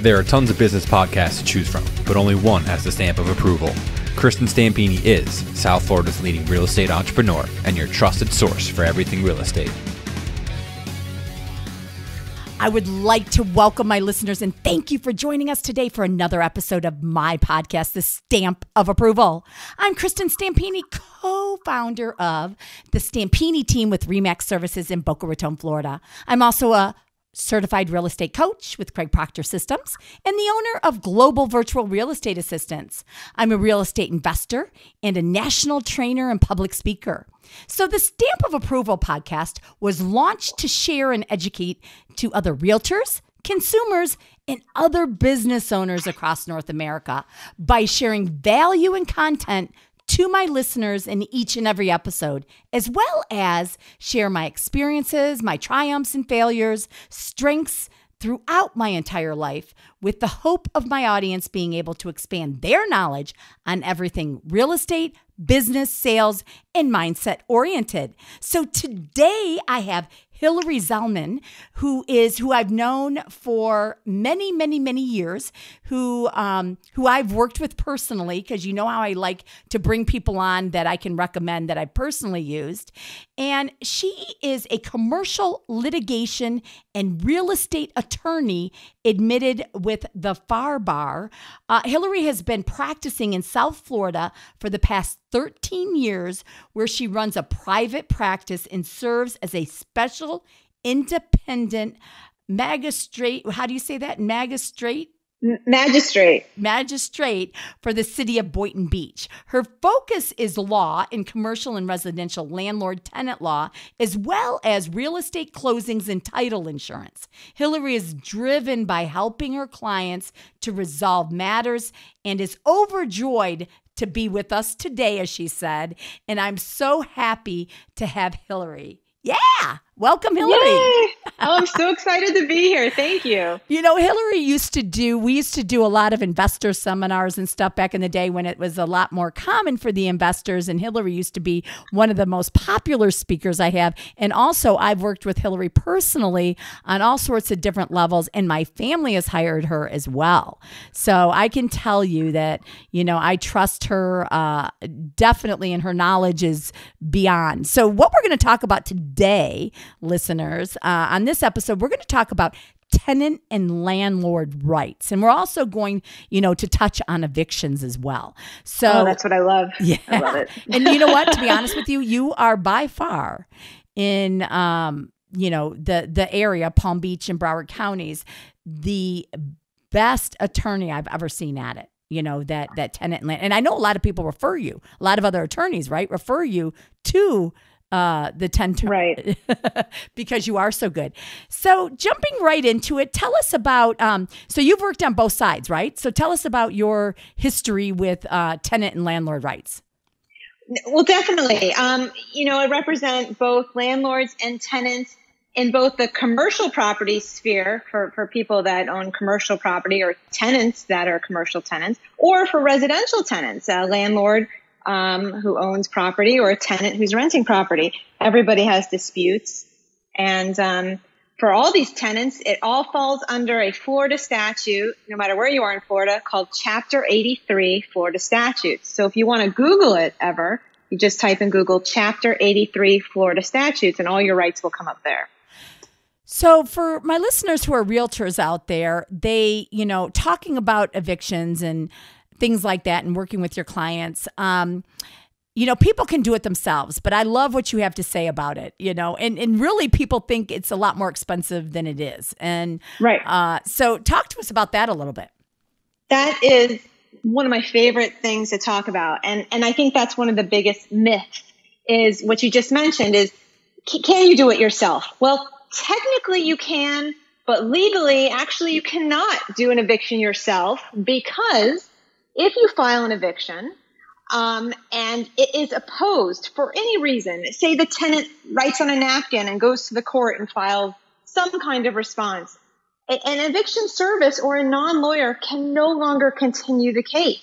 There are tons of business podcasts to choose from, but only one has the stamp of approval. Kristin Stampini is South Florida's leading real estate entrepreneur and your trusted source for everything real estate. I would like to welcome my listeners and thank you for joining us today for another episode of my podcast, The Stamp of Approval. I'm Kristin Stampini, co-founder of the Stampini team with RE/MAX Services in Boca Raton, Florida. I'm also a certified real estate coach with Craig Proctor Systems and the owner of Global Virtual Real Estate Assistants. I'm a real estate investor and a national trainer and public speaker. So the Stamp of Approval podcast was launched to share and educate to other realtors, consumers, and other business owners across North America by sharing value and content to my listeners in each and every episode, as well as share my experiences, my triumphs and failures, strengths throughout my entire life, with the hope of my audience being able to expand their knowledge on everything real estate, business, sales, and mindset oriented. So today I have Hillary Zellman, who I've known for many, many, many years, who I've worked with personally, because you know how I like to bring people on that I can recommend that I personally used. And she is a commercial litigation and real estate attorney admitted with the FAR Bar. Hillary has been practicing in South Florida for the past 13 years, where she runs a private practice and serves as a special independent magistrate. How do you say that? Magistrate for the city of Boynton Beach. Her focus is law in commercial and residential landlord tenant law, as well as real estate closings and title insurance. Hillary is driven by helping her clients to resolve matters and is overjoyed to be with us today, as she said. And I'm so happy to have Hillary. Yeah. Welcome, Hillary. Yay! Oh, I'm so excited to be here. Thank you. You know, Hillary we used to do a lot of investor seminars and stuff back in the day when it was a lot more common for the investors. And Hillary used to be one of the most popular speakers I have. And also I've worked with Hillary personally on all sorts of different levels, and my family has hired her as well. So I can tell you that, you know, I trust her definitely, and her knowledge is beyond. So what we're going to talk about today, listeners, on this episode, we're going to talk about tenant and landlord rights. And we're also going, you know, to touch on evictions as well. So that's what I love. Yeah. I love it. And you know what, to be honest with you, you are by far in, you know, the area, Palm Beach and Broward counties, the best attorney I've ever seen at it. You know, that tenant and land. And I know a lot of people refer you, a lot of other attorneys, right, refer you to the 10 right, because you are so good. So jumping right into it, tell us about, so you've worked on both sides, right? So tell us about your history with tenant and landlord rights. Well, definitely. You know, I represent both landlords and tenants in both the commercial property sphere for people that own commercial property, or tenants that are commercial tenants, or for residential tenants, a landlord who owns property, or a tenant who's renting property. Everybody has disputes. And for all these tenants, it all falls under a Florida statute, no matter where you are in Florida, called Chapter 83 Florida Statutes. So if you want to Google it ever, you just type in Google Chapter 83 Florida Statutes, and all your rights will come up there. So for my listeners who are realtors out there, they, you know, talking about evictions and things like that and working with your clients, you know, people can do it themselves, but I love what you have to say about it, you know, and really people think it's a lot more expensive than it is. And right. So talk to us about that a little bit. That is one of my favorite things to talk about. And I think that's one of the biggest myths, is what you just mentioned, is can you do it yourself? Well, technically you can, but legally, actually, you cannot do an eviction yourself, because if you file an eviction and it is opposed for any reason, say the tenant writes on a napkin and goes to the court and files some kind of response, an eviction service or a non-lawyer can no longer continue the case.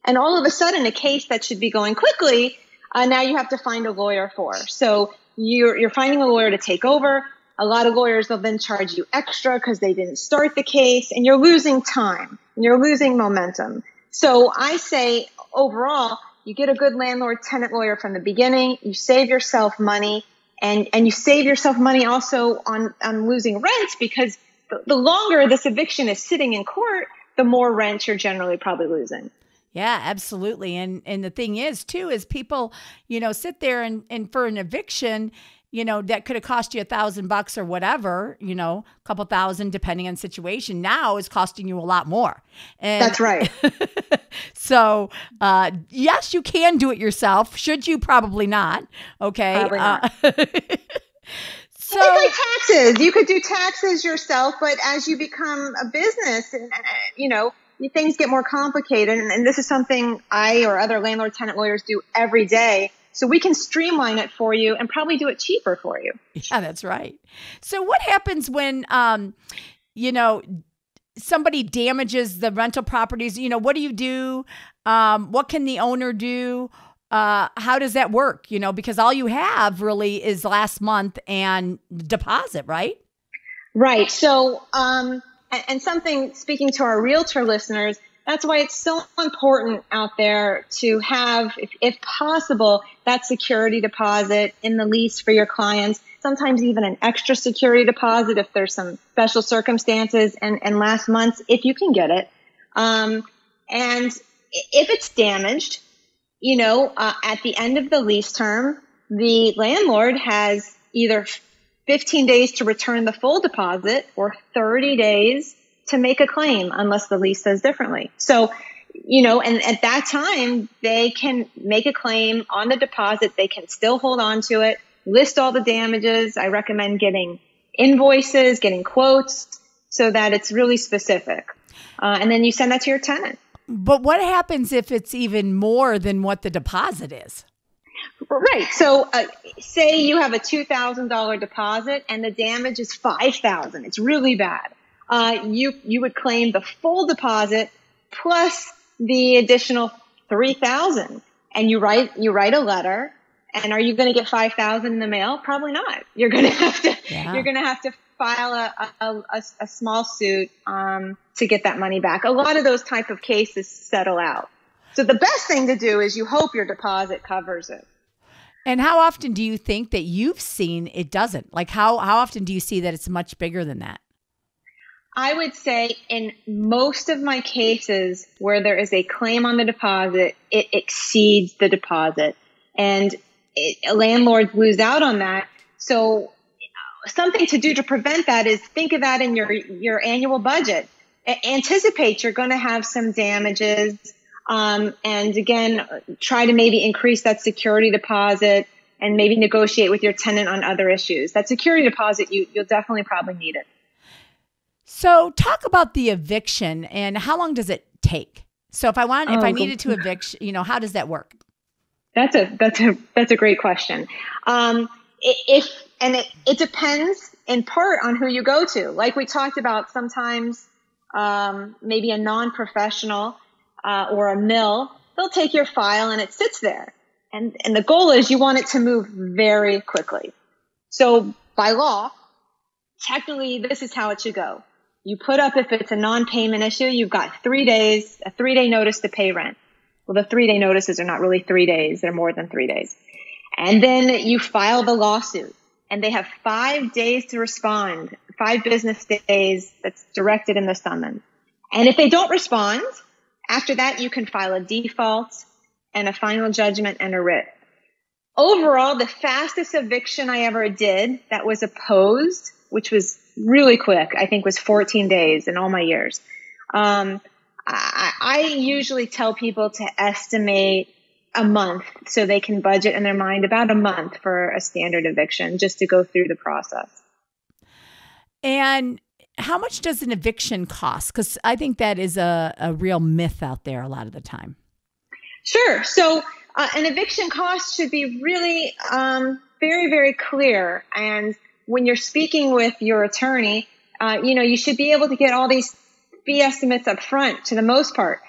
And all of a sudden, a case that should be going quickly, now you have to find a lawyer for. So you're finding a lawyer to take over. A lot of lawyers will then charge you extra because they didn't start the case, and you're losing time and you're losing momentum. So I say overall, you get a good landlord tenant lawyer from the beginning, you save yourself money, and you save yourself money also on losing rent, because the longer this eviction is sitting in court, the more rent you're generally probably losing. Yeah, absolutely. And the thing is too, is people, sit there and for an eviction, that could have cost you $1,000 or whatever, a couple thousand, depending on situation, now is costing you a lot more. And that's right. So, yes, you can do it yourself. Should you? Probably not. Okay. Probably not. So, it's like taxes. You could do taxes yourself, but as you become a business, and things get more complicated. And this is something I or other landlord tenant lawyers do every day. So we can streamline it for you and probably do it cheaper for you. Yeah, that's right. So what happens when, somebody damages the rental properties? What do you do? What can the owner do? How does that work? Because all you have really is last month and deposit, right? Right. So, and something, speaking to our realtor listeners, that's why it's so important out there to have, if possible, that security deposit in the lease for your clients. Sometimes even an extra security deposit if there's some special circumstances, and last month's if you can get it. And if it's damaged, at the end of the lease term, the landlord has either 15 days to return the full deposit or 30 days to make a claim unless the lease says differently. So, and at that time, they can make a claim on the deposit. They can still hold on to it, list all the damages. I recommend getting invoices, getting quotes so that it's really specific. And then you send that to your tenant. But what happens if it's even more than what the deposit is? Right. So say you have a $2,000 deposit and the damage is $5,000. It's really bad. You would claim the full deposit plus the additional $3,000, and you write a letter. And are you going to get $5,000 in the mail? Probably not. You're going to have to file a small suit to get that money back. A lot of those type of cases settle out. So the best thing to do is you hope your deposit covers it. And how often do you think that you've seen it doesn't? Like how often do you see that it's much bigger than that? I would say in most of my cases where there is a claim on the deposit, it exceeds the deposit, and landlords lose out on that. So something to do to prevent that is think of that in your annual budget. Anticipate you're going to have some damages, and again, try to maybe increase that security deposit and maybe negotiate with your tenant on other issues. That security deposit, you'll definitely probably need it. So talk about the eviction and how long does it take? So if I needed to evict, how does that work? That's a great question. It depends in part on who you go to. Like we talked about, sometimes maybe a non-professional or a mill, they'll take your file and it sits there. And the goal is you want it to move very quickly. So by law, technically this is how it should go. You put up, if it's a non-payment issue, you've got 3 days, a 3-day notice to pay rent. Well, the 3-day notices are not really 3 days. They're more than 3 days. And then you file the lawsuit, and they have 5 days to respond, 5 business days that's directed in the summons. And if they don't respond, after that, you can file a default and a final judgment and a writ. Overall, the fastest eviction I ever did that was opposed, which was really quick, I think was 14 days in all my years. I usually tell people to estimate a month so they can budget in their mind about a month for a standard eviction just to go through the process. And how much does an eviction cost? Because I think that is a real myth out there a lot of the time. Sure. So an eviction cost should be really very, very clear. And when you're speaking with your attorney, you should be able to get all these fee estimates up front to the most part.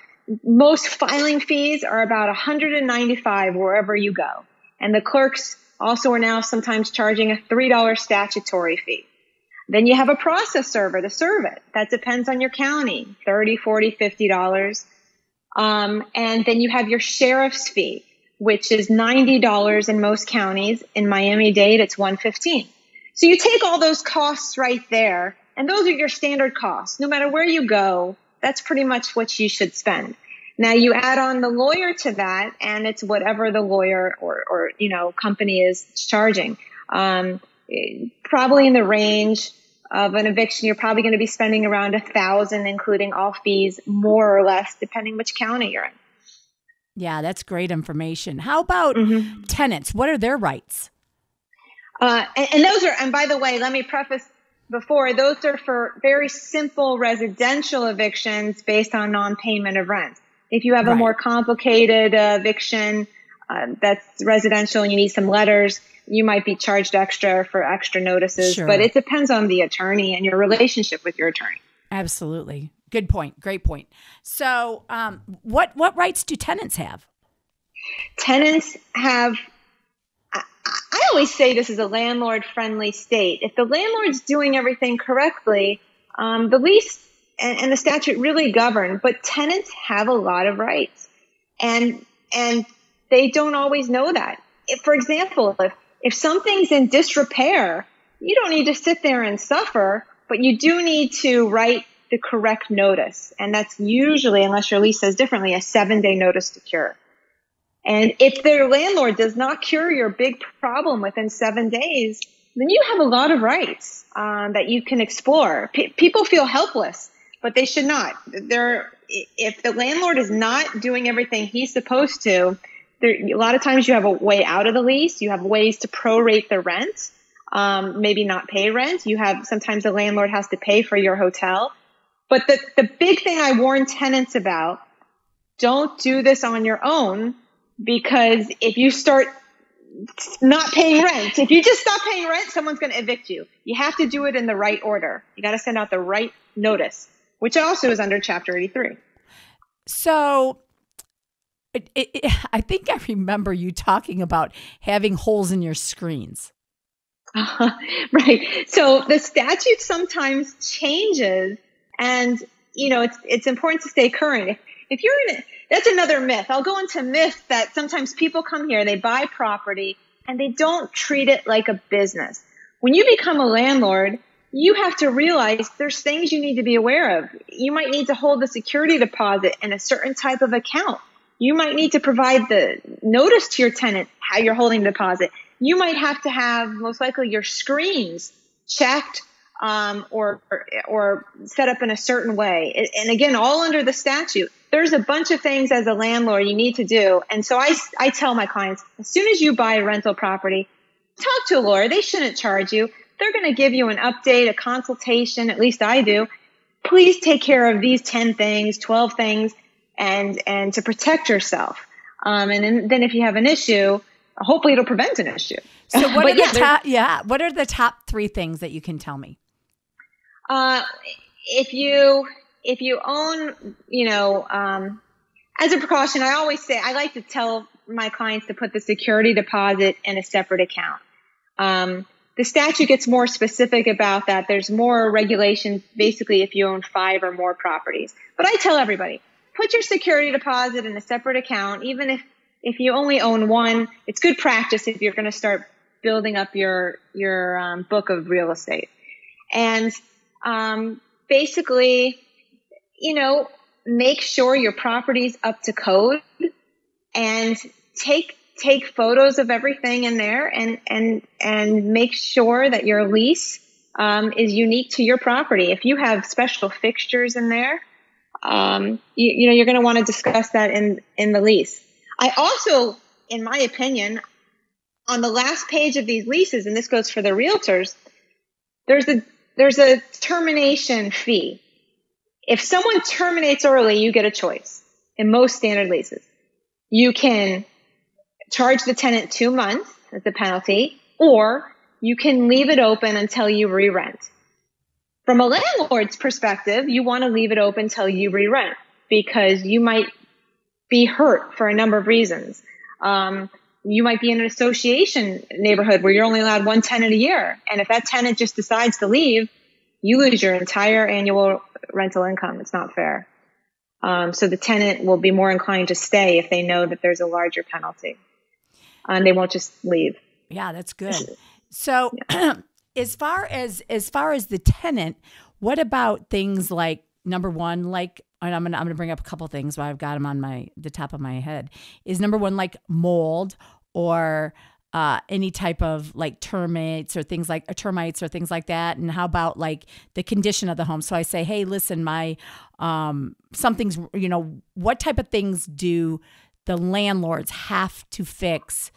Most filing fees are about $195 wherever you go. And the clerks also are now sometimes charging a $3 statutory fee. Then you have a process server to serve it. That depends on your county, $30, $40, $50. And then you have your sheriff's fee, which is $90 in most counties. In Miami-Dade, it's $115. So you take all those costs right there, and those are your standard costs. No matter where you go, that's pretty much what you should spend. Now you add on the lawyer to that, and it's whatever the lawyer or company is charging. Probably in the range of an eviction, you're probably going to be spending around $1,000, including all fees, more or less, depending which county you're in. Yeah, that's great information. How about tenants? What are their rights? And those are, and by the way, let me preface before, those are for very simple residential evictions based on non-payment of rent. If you have a more complicated eviction that's residential and you need some letters, you might be charged extra for extra notices. Sure. But it depends on the attorney and your relationship with your attorney. Absolutely. Good point. Great point. So what rights do tenants have? Tenants have, I always say this is a landlord-friendly state. If the landlord's doing everything correctly, the lease and the statute really govern, but tenants have a lot of rights. And they don't always know that. For example, if something's in disrepair, you don't need to sit there and suffer, but you do need to write the correct notice. And that's usually, unless your lease says differently, a 7-day notice to cure. And if their landlord does not cure your big problem within 7 days, then you have a lot of rights that you can explore. People feel helpless, but they should not. If the landlord is not doing everything he's supposed to, a lot of times you have a way out of the lease. You have ways to prorate the rent, maybe not pay rent. Sometimes the landlord has to pay for your hotel. But the big thing I warn tenants about, don't do this on your own, because if you start not paying rent, if you just stop paying rent, someone's going to evict you. You have to do it in the right order. You got to send out the right notice, which also is under Chapter 83. So I think I remember you talking about having holes in your screens. Right. So the statute sometimes changes, and it's important to stay current. If you're in it, that's another myth. I'll go into myth that sometimes people come here, they buy property, and they don't treat it like a business. When you become a landlord, you have to realize there's things you need to be aware of. You might need to hold the security deposit in a certain type of account. You might need to provide the notice to your tenant how you're holding the deposit. You might have to have, most likely, your screens checked or set up in a certain way. And again, all under the statute. There's a bunch of things as a landlord you need to do. And so I tell my clients, as soon as you buy a rental property, talk to a lawyer. They shouldn't charge you. They're going to give you an update, a consultation. At least I do. Please take care of these 10 things, 12 things, and to protect yourself. And then if you have an issue, hopefully it'll prevent an issue. So what are the top 3 things that you can tell me? If you own, as a precaution, I always say, I like to tell my clients to put the security deposit in a separate account. The statute gets more specific about that. There's more regulations, basically, if you own 5 or more properties. But I tell everybody, put your security deposit in a separate account. Even if you only own 1, it's good practice if you're going to start building up your book of real estate. And basically, make sure your property's up to code, and take photos of everything in there, and make sure that your lease is unique to your property. If you have special fixtures in there, you're going to want to discuss that in the lease. I also, in my opinion, on the last page of these leases, and this goes for the realtors, there's a termination fee. If someone terminates early, you get a choice in most standard leases. You can charge the tenant 2 months as a penalty, or you can leave it open until you re-rent. From a landlord's perspective, you want to leave it open until you re-rent, because you might be hurt for a number of reasons. You might be in an association neighborhood where you're only allowed one tenant a year. And if that tenant just decides to leave, you lose your entire annual rental income. It's not fair. So the tenant will be more inclined to stay if they know that there's a larger penalty. And they won't just leave. Yeah, that's good. So as far as the tenant, what about things like, number one, like, and I'm gonna bring up a couple things while I've got them on the top of my head, is number one, like mold or any type of like termites or things like that. And how about like the condition of the home? So I say, hey, listen, my something's, what type of things do the landlords have to fix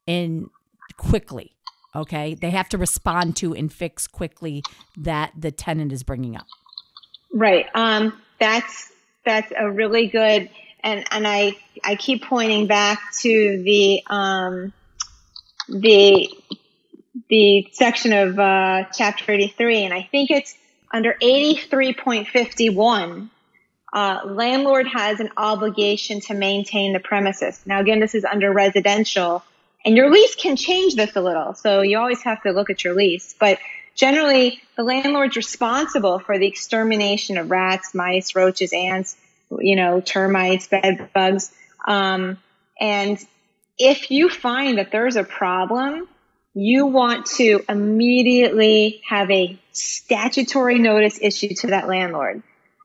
in quickly? Okay, they have to respond to and fix quickly that the tenant is bringing up. Right. That's a really good, and I keep pointing back to the section of chapter 83, and I think it's under 83.51. Landlord has an obligation to maintain the premises. Now, again, this is under residential, and your lease can change this a little, so you always have to look at your lease. But generally, the landlord's responsible for the extermination of rats, mice, roaches, ants, termites, bed bugs. And if you find that there's a problem, you want to immediately have a statutory notice issued to that landlord.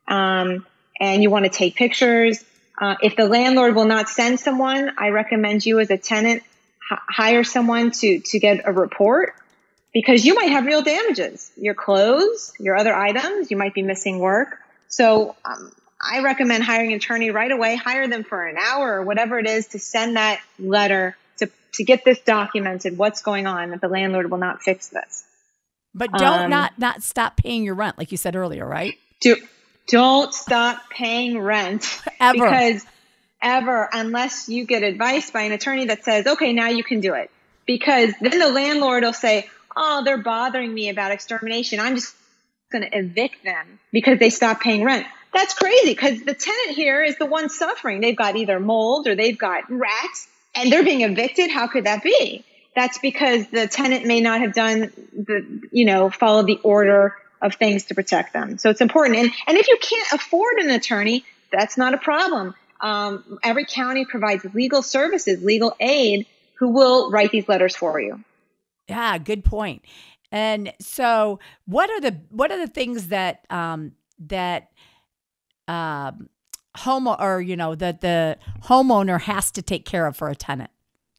And you want to take pictures. If the landlord will not send someone, I recommend you as a tenant hire someone to get a report, because you might have real damages. Your clothes, your other items, you might be missing work. So I recommend hiring an attorney right away. Hire them for an hour or whatever it is to send that letter to get this documented, what's going on, that the landlord will not fix this. But don't not stop paying your rent, like you said earlier, right? Don't stop paying rent. Ever, unless you get advice by an attorney that says, okay, now you can do it. Because then the landlord will say, oh, they're bothering me about extermination, I'm just going to evict them because they stopped paying rent. That's crazy, because the tenant here is the one suffering. They've got either mold or they've got rats, and they're being evicted. How could that be? That's because the tenant may not have done followed the order of things to protect them. So it's important. And if you can't afford an attorney, that's not a problem. Every county provides legal services, legal aid, who will write these letters for you. Yeah, good point. And so, what are the things that the homeowner has to take care of for a tenant?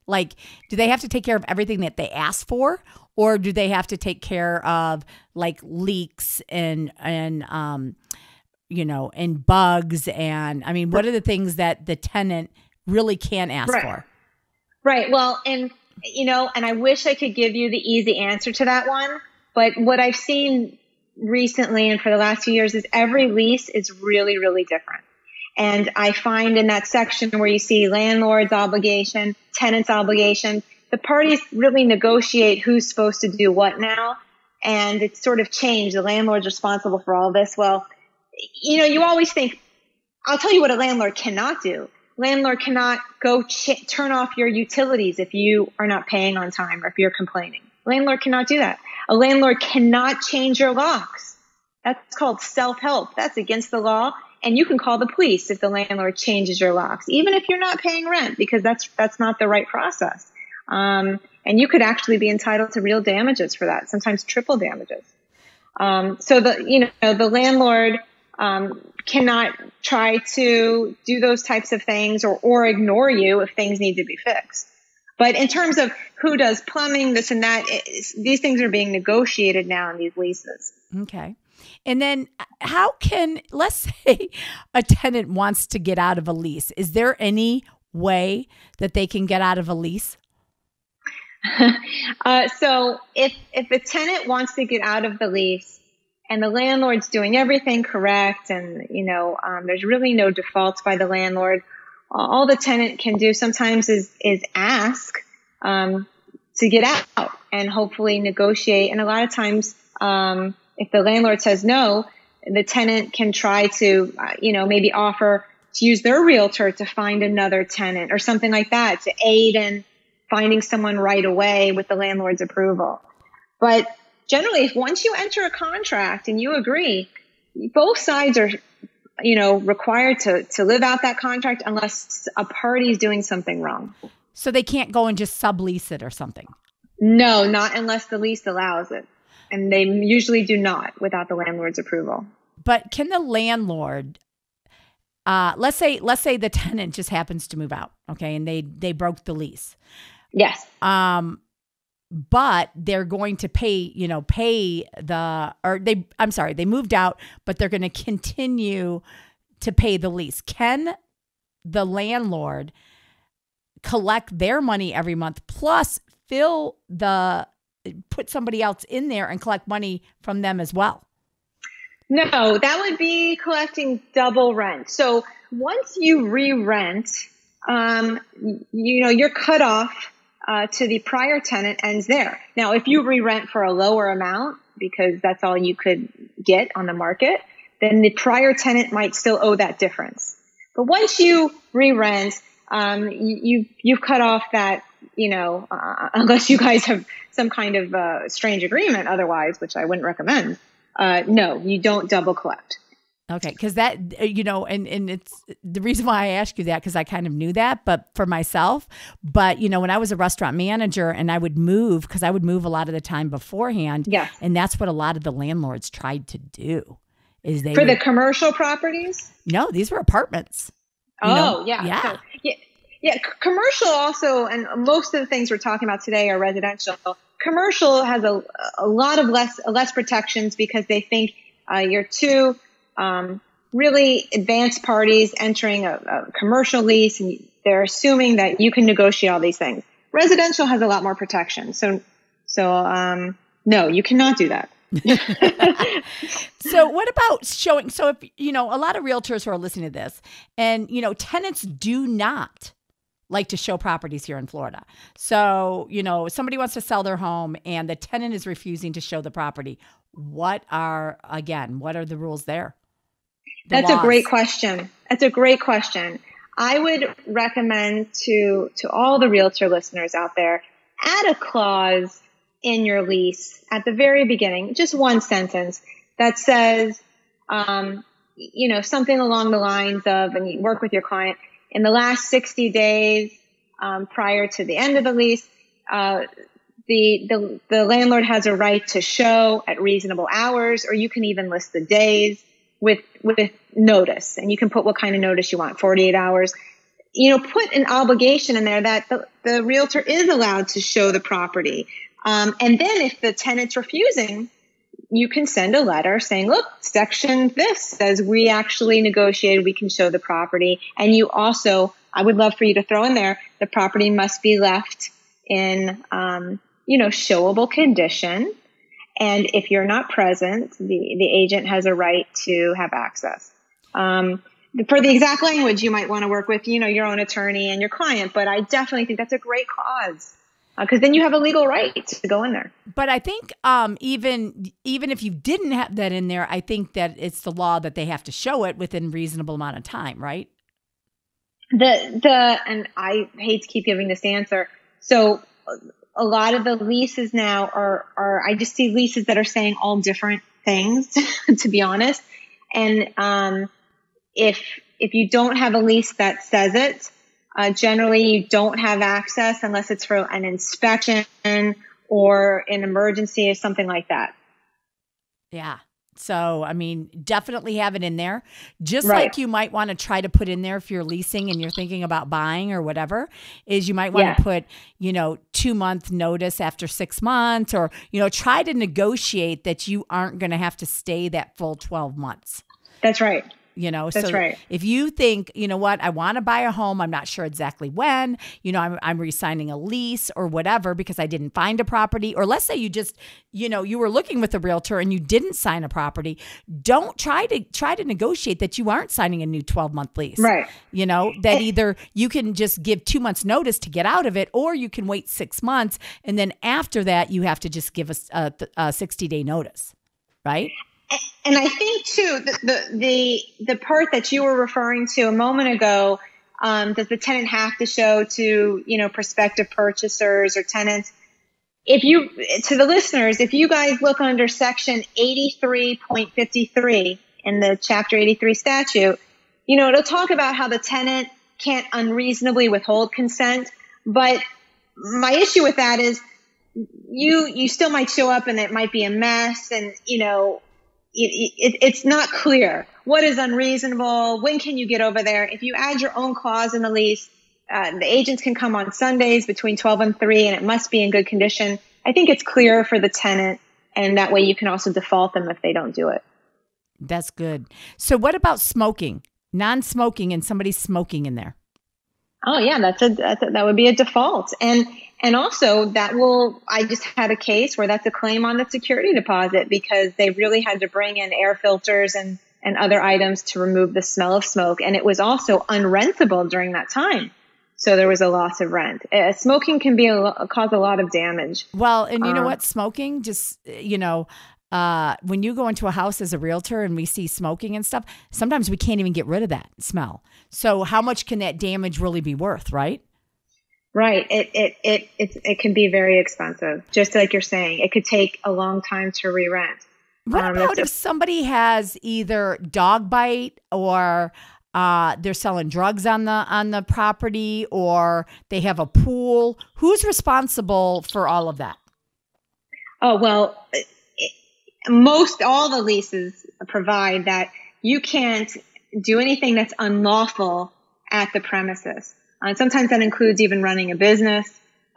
Like, do they have to take care of everything that they ask for, or do they have to take care of like leaks and bugs? And I mean, what are the things that the tenant really can ask for? Right. Well, and I wish I could give you the easy answer to that one, but what I've seen recently and for the last few years is every lease is really, really different. And I find in that section where you see landlord's obligation, tenant's obligation, the parties really negotiate who's supposed to do what now. And it's sort of changed. The landlord's responsible for all this. Well, you always think, I'll tell you what a landlord cannot do. Landlord cannot go turn off your utilities if you are not paying on time or if you're complaining. Landlord cannot do that. A landlord cannot change your locks. That's called self-help. That's against the law. And you can call the police if the landlord changes your locks, even if you're not paying rent, because that's not the right process. And you could actually be entitled to real damages for that, sometimes triple damages. So the landlord cannot try to do those types of things or ignore you if things need to be fixed. But in terms of who does plumbing, this and that, these things are being negotiated now in these leases. Okay. And then let's say a tenant wants to get out of a lease. Is there any way that they can get out of a lease? So if a tenant wants to get out of the lease and the landlord's doing everything correct and, there's really no defaults by the landlord, all the tenant can do sometimes is ask to get out and hopefully negotiate. And a lot of times, if the landlord says no, the tenant can try to, maybe offer to use their realtor to find another tenant or something like that to aid in finding someone right away with the landlord's approval. But generally, if once you enter a contract and you agree, both sides are, required to live out that contract unless a party is doing something wrong. So they can't go and just sublease it or something? No, not unless the lease allows it. And they usually do not without the landlord's approval. But can the landlord, let's say the tenant just happens to move out, okay, and they broke the lease. Yes. But they're going to pay they moved out, but they're going to continue to pay the lease. Can the landlord collect their money every month plus put somebody else in there and collect money from them as well? No, that would be collecting double rent. So once you re-rent, your cutoff to the prior tenant ends there. Now, if you re-rent for a lower amount because that's all you could get on the market, then the prior tenant might still owe that difference. But once you re-rent, you've cut off that, unless you guys have some kind of strange agreement otherwise, which I wouldn't recommend. No, you don't double collect. Okay, because that, and it's the reason why I ask you that, because I kind of knew that, but for myself. But, when I was a restaurant manager and I would move, because I would move a lot of the time beforehand. Yes. And that's what a lot of the landlords tried to do. The commercial properties? No, these were apartments. Yeah. Yeah. So, yeah. Commercial also, and most of the things we're talking about today are residential. Commercial has a lot of less protections because they think you're two really advanced parties entering a commercial lease, and they're assuming that you can negotiate all these things. Residential has a lot more protection. So no, you cannot do that. So what about showing? So if, a lot of realtors who are listening to this and, tenants do not like to show properties here in Florida. So, somebody wants to sell their home and the tenant is refusing to show the property. What are the rules there? That's a great question. I would recommend to all the realtor listeners out there, add a clause in your lease at the very beginning, just one sentence that says, something along the lines of, and you work with your client, in the last 60 days prior to the end of the lease, the landlord has a right to show at reasonable hours, or you can even list the days with notice, and you can put what kind of notice you want, 48 hours. Put an obligation in there that the realtor is allowed to show the property. And then if the tenant's refusing, you can send a letter saying, look, section this says we actually negotiated, we can show the property. And you also, I would love for you to throw in there, the property must be left in, showable condition. And if you're not present, the agent has a right to have access. For the exact language, you might want to work with, your own attorney and your client. But I definitely think that's a great clause. Because then you have a legal right to go in there. But I think even if you didn't have that in there, I think that it's the law that they have to show it within reasonable amount of time, right? And I hate to keep giving this answer. So a lot of the leases now are I just see leases that are saying all different things, to be honest. And if you don't have a lease that says it, generally, you don't have access unless it's for an inspection or an emergency or something like that. Yeah. So, definitely have it in there. Just Right. like you might want to try to put in there if you're leasing and you're thinking about buying or whatever, is you might want to put, 2-month notice after 6 months, or, try to negotiate that you aren't going to have to stay that full 12 months. That's right. That's right. If you think, I want to buy a home, I'm not sure exactly when, I'm re-signing a lease or whatever because I didn't find a property, or let's say you just, you were looking with a realtor and you didn't sign a property, don't try to negotiate that you aren't signing a new 12-month lease. Right. That either you can just give 2 months notice to get out of it, or you can wait 6 months. And then after that, you have to just give us a 60-day notice. Right. And I think too, the part that you were referring to a moment ago, Does the tenant have to show to, prospective purchasers or tenants? To the listeners, if you guys look under section 83.53 in the chapter 83 statute, it'll talk about how the tenant can't unreasonably withhold consent. But my issue with that is you still might show up and it might be a mess, and, it's not clear what is unreasonable. When can you get over there? If you add your own clause in the lease, the agents can come on Sundays between 12 and 3, and it must be in good condition. I think it's clear for the tenant, and that way you can also default them if they don't do it. That's good. So what about smoking? Non-smoking and somebody smoking in there? Oh yeah, that would be a default. And also I just had a case where that's a claim on the security deposit because they really had to bring in air filters and other items to remove the smell of smoke. And it was also unrentable during that time. So there was a loss of rent. Smoking can cause a lot of damage. Well, and you know what? Smoking just, when you go into a house as a realtor and we see smoking and stuff, sometimes we can't even get rid of that smell. So how much can that damage really be worth, right? Right. It can be very expensive. Just like you're saying, it could take a long time to re-rent. What about if somebody has either dog bite or they're selling drugs on the property, or they have a pool? Who's responsible for all of that? Oh, well, all the leases provide that you can't do anything that's unlawful at the premises. Sometimes that includes even running a business.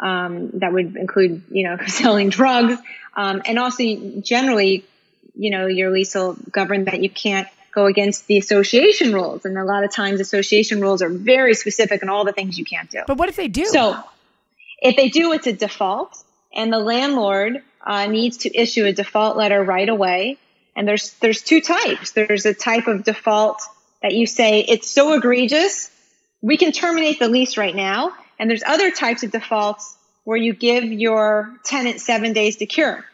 That would include, selling drugs. And also generally, your lease will govern that you can't go against the association rules. And a lot of times association rules are very specific on all the things you can't do. But what if they do? So if they do, it's a default, and the landlord needs to issue a default letter right away. And there's two types. There's a type of default that you say it's so egregious, we can terminate the lease right now. And there's other types of defaults where you give your tenant 7 days to cure.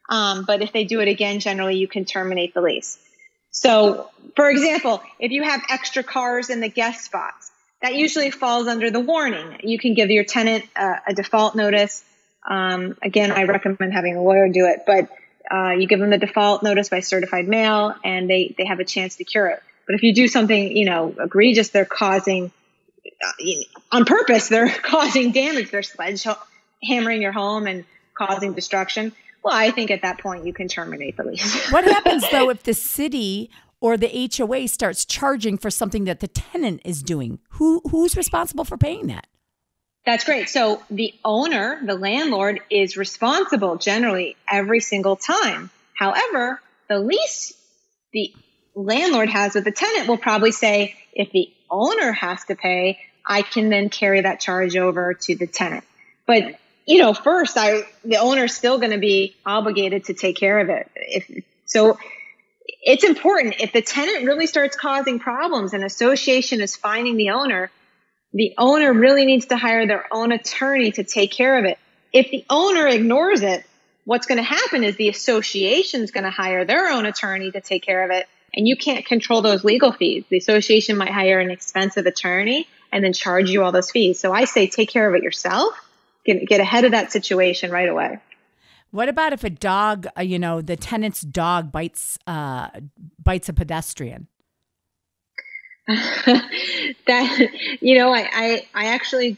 But if they do it again, generally you can terminate the lease. So, for example, if you have extra cars in the guest spots, that usually falls under the warning. You can give your tenant a default notice. Again, I recommend having a lawyer do it, but you give them the default notice by certified mail, and they have a chance to cure it. But if you do something, egregious, they're causing, on purpose, they're causing damage. They're sledgehammering your home and causing destruction. Well, I think at that point you can terminate the lease. What happens, though, if the city or the HOA starts charging for something that the tenant is doing? Who's responsible for paying that? That's great. So the owner, the landlord, is responsible generally every single time. However, the lease the landlord has with the tenant will probably say, if the owner has to pay, I can then carry that charge over to the tenant. But first, the owner is still going to be obligated to take care of it. So it's important. If the tenant really starts causing problems and association is fining the owner really needs to hire their own attorney to take care of it. If the owner ignores it, what's going to happen is the association is going to hire their own attorney to take care of it, and you can't control those legal fees. The association might hire an expensive attorney and then charge you all those fees. So I say take care of it yourself. Get ahead of that situation right away. What about if a dog, the tenant's dog bites a pedestrian? I actually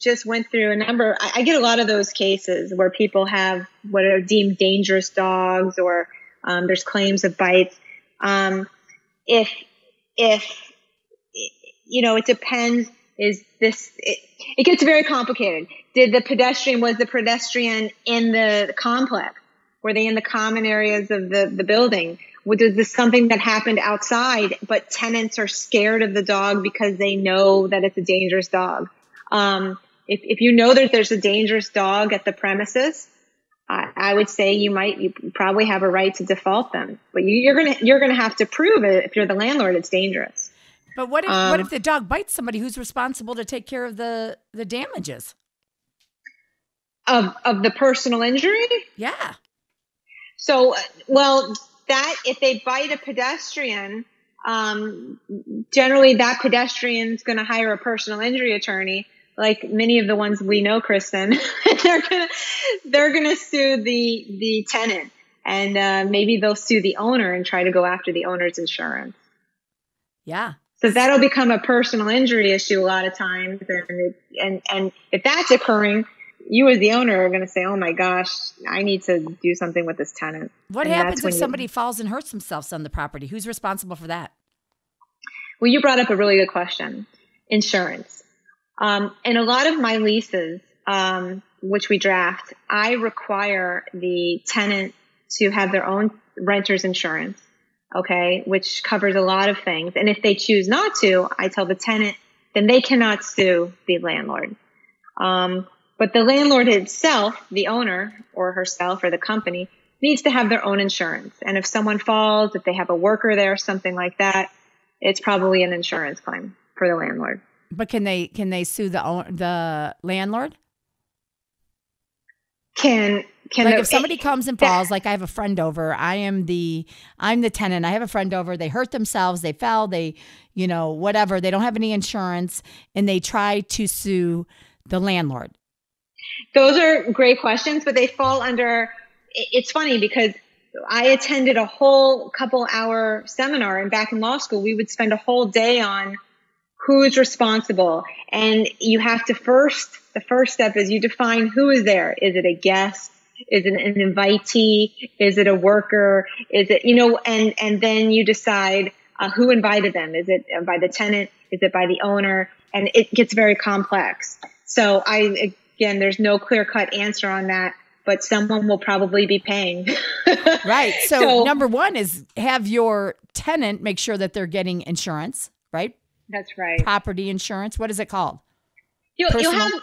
just went through a number. I get a lot of those cases where people have what are deemed dangerous dogs, or there's claims of bites. If it depends. It gets very complicated. Was the pedestrian in the complex? Were they in the common areas of the building? Was this something that happened outside, but tenants are scared of the dog because they know that it's a dangerous dog? If you know that there's a dangerous dog at the premises, I would say you probably have a right to default them, but you're gonna have to prove it. If you're the landlord, it's dangerous. But what if the dog bites somebody? Who's responsible to take care of the damages? Of the personal injury? Yeah. So, well, that if they bite a pedestrian, generally that pedestrian's going to hire a personal injury attorney, like many of the ones we know, Kristin. they're gonna sue the tenant, and maybe they'll sue the owner and try to go after the owner's insurance. Yeah. So that'll become a personal injury issue a lot of times, and if that's occurring, you as the owner are going to say, "Oh my gosh, I need to do something with this tenant." What happens if somebody falls and hurts themselves on the property? Who's responsible for that? Well, you brought up a really good question. Insurance. In a lot of my leases, which we draft, I require the tenant to have their own renter's insurance. Okay, which covers a lot of things. And if they choose not to, I tell the tenant, then they cannot sue the landlord. But the landlord itself, the owner or herself or the company, needs to have their own insurance. And if someone falls, if they have a worker there, something like that, it's probably an insurance claim for the landlord. But can they sue the landlord? Like if somebody comes and falls, like I have a friend over, I'm the tenant. I have a friend over. They hurt themselves. They fell. They, whatever. They don't have any insurance, and they try to sue the landlord. Those are great questions, but they fall under. It's funny because I attended a whole couple-hour seminar, and back in law school, we would spend a whole day on who's responsible. And you have to the first step is you define who is there. Is it a guest? Is it an invitee? Is it a worker? Is it, and then you decide who invited them. Is it by the tenant? Is it by the owner? And it gets very complex. So again, there's no clear-cut answer on that, but someone will probably be paying. Right. So number one is have your tenant make sure that they're getting insurance, right? That's right. Property insurance. What is it called? You'll have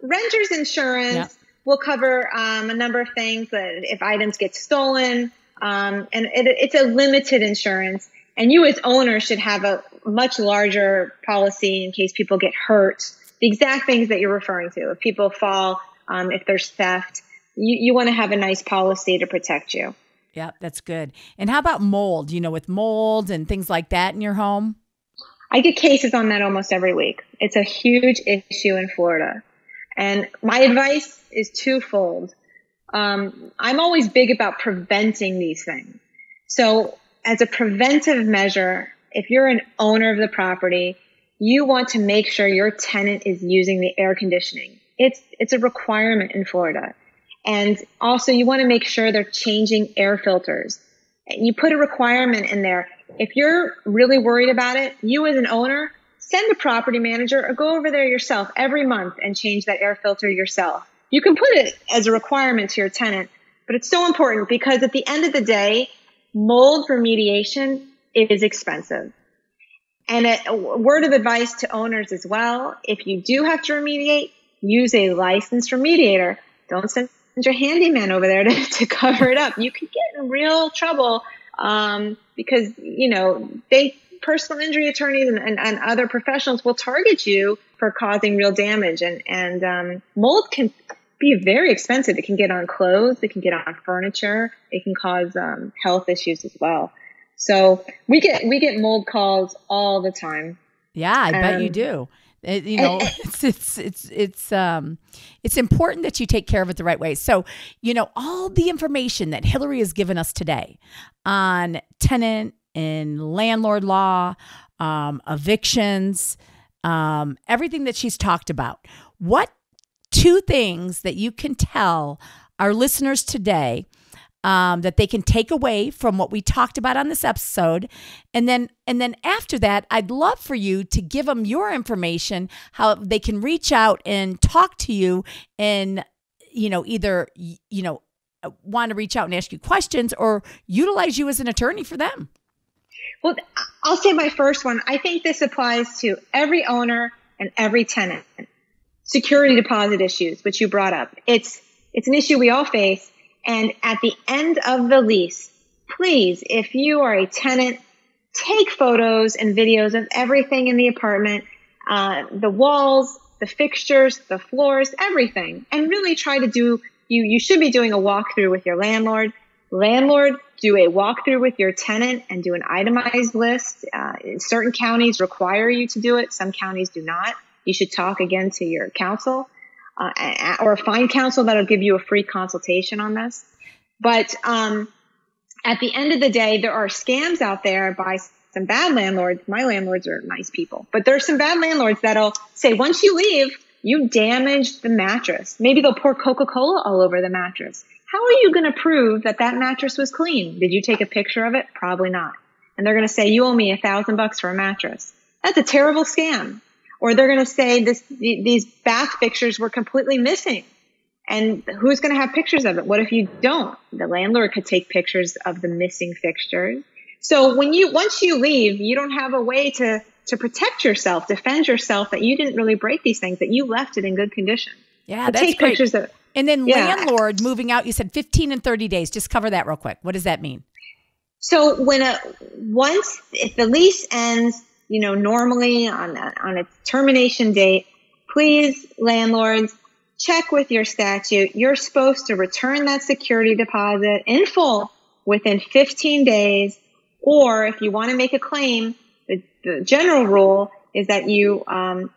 renter's insurance. Yeah. Will cover a number of things. If items get stolen, and it's a limited insurance. And you as owner should have a much larger policy in case people get hurt. The exact things that you're referring to. If people fall, if there's theft, you want to have a nice policy to protect you. Yeah, that's good. And how about mold? With mold and things like that in your home? I get cases on that almost every week. It's a huge issue in Florida. And my advice is twofold. I'm always big about preventing these things. So as a preventive measure, if you're an owner of the property, you want to make sure your tenant is using the air conditioning. It's a requirement in Florida. And also you want to make sure they're changing air filters. And you put a requirement in there. If you're really worried about it, you as an owner, send a property manager or go over there yourself every month and change that air filter yourself. You can put it as a requirement to your tenant, but it's so important because at the end of the day, mold remediation is expensive. And a word of advice to owners as well, if you do have to remediate, use a licensed remediator. Don't send your handyman over there to cover it up. You could get in real trouble because, personal injury attorneys and other professionals will target you for causing real damage. And mold can be very expensive. It can get on clothes. It can get on furniture. It can cause health issues as well. So we get mold calls all the time. Yeah, I bet you do. It's important that you take care of it the right way. So, all the information that Hillary has given us today on tenant and landlord law, evictions, everything that she's talked about. What two things that you can tell our listeners today that they can take away from what we talked about on this episode? And then after that, I'd love for you to give them your information, how they can reach out and talk to you and, either, want to reach out and ask you questions or utilize you as an attorney for them. Well, I'll say my first one. I think this applies to every owner and every tenant. Security deposit issues, which you brought up. It's an issue we all face. And at the end of the lease, please, if you are a tenant, take photos and videos of everything in the apartment, the walls, the fixtures, the floors, everything. And really try to you should be doing a walkthrough with your landlord. landlord, do a walkthrough with your tenant and do an itemized list. Certain counties require you to do it. Some counties do not. You should talk again to your counsel or find counsel that'll give you a free consultation on this. But at the end of the day, there are scams out there by some bad landlords. My landlords are nice people, but there are some bad landlords that'll say, once you leave, you damaged the mattress. Maybe they'll pour Coca-Cola all over the mattress. How are you going to prove that that mattress was clean? Did you take a picture of it? Probably not. And they're going to say, you owe me $1,000 for a mattress. That's a terrible scam. Or they're going to say these bath fixtures were completely missing. And who's going to have pictures of it? What if you don't? The landlord could take pictures of the missing fixtures. So once you leave, you don't have a way to protect yourself, defend yourself, that you didn't really break these things, that you left it in good condition. Yeah, but that's take great. Pictures of it. And then landlord moving out, you said 15 and 30 days. Just cover that real quick. What does that mean? So if the lease ends, normally on a termination date, please, landlords, check with your statute. You're supposed to return that security deposit in full within 15 days. Or if you want to make a claim, the general rule is that you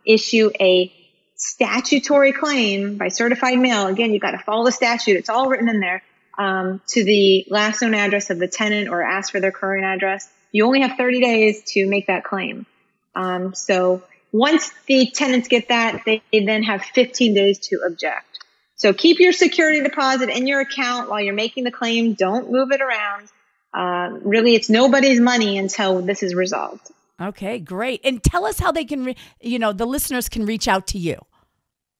issue a statutory claim by certified mail. Again, you've got to follow the statute. It's all written in there, to the last known address of the tenant, or ask for their current address. You only have 30 days to make that claim. So once the tenants get that, they then have 15 days to object. So keep your security deposit in your account while you're making the claim. Don't move it around. Really, it's nobody's money until this is resolved. Okay, great. And tell us how they can, the listeners can reach out to you.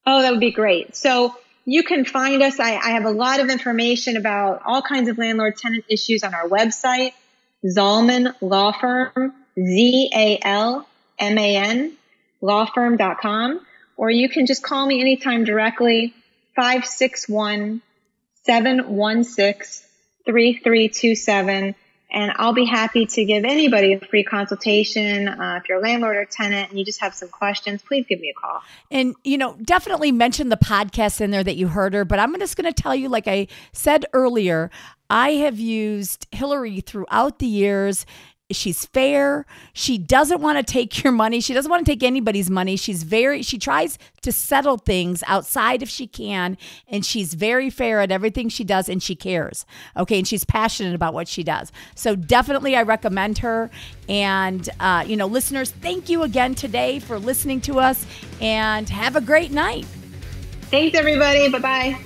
Oh, that would be great. So you can find us. I have a lot of information about all kinds of landlord-tenant issues on our website, Zalman Law Firm, ZALMAN, lawfirm.com. Or you can just call me anytime directly, 561-716-3327. And I'll be happy to give anybody a free consultation. If you're a landlord or tenant and you just have some questions, please give me a call. And, definitely mention the podcast in there that you heard her. But I'm just going to tell you, like I said earlier, I have used Hillary throughout the years. She's fair. She doesn't want to take your money. She doesn't want to take anybody's money. She tries to settle things outside if she can. And she's very fair at everything she does, and she cares. Okay. And she's passionate about what she does. So definitely I recommend her. And, listeners, thank you again today for listening to us, and have a great night. Thanks, everybody. Bye-bye.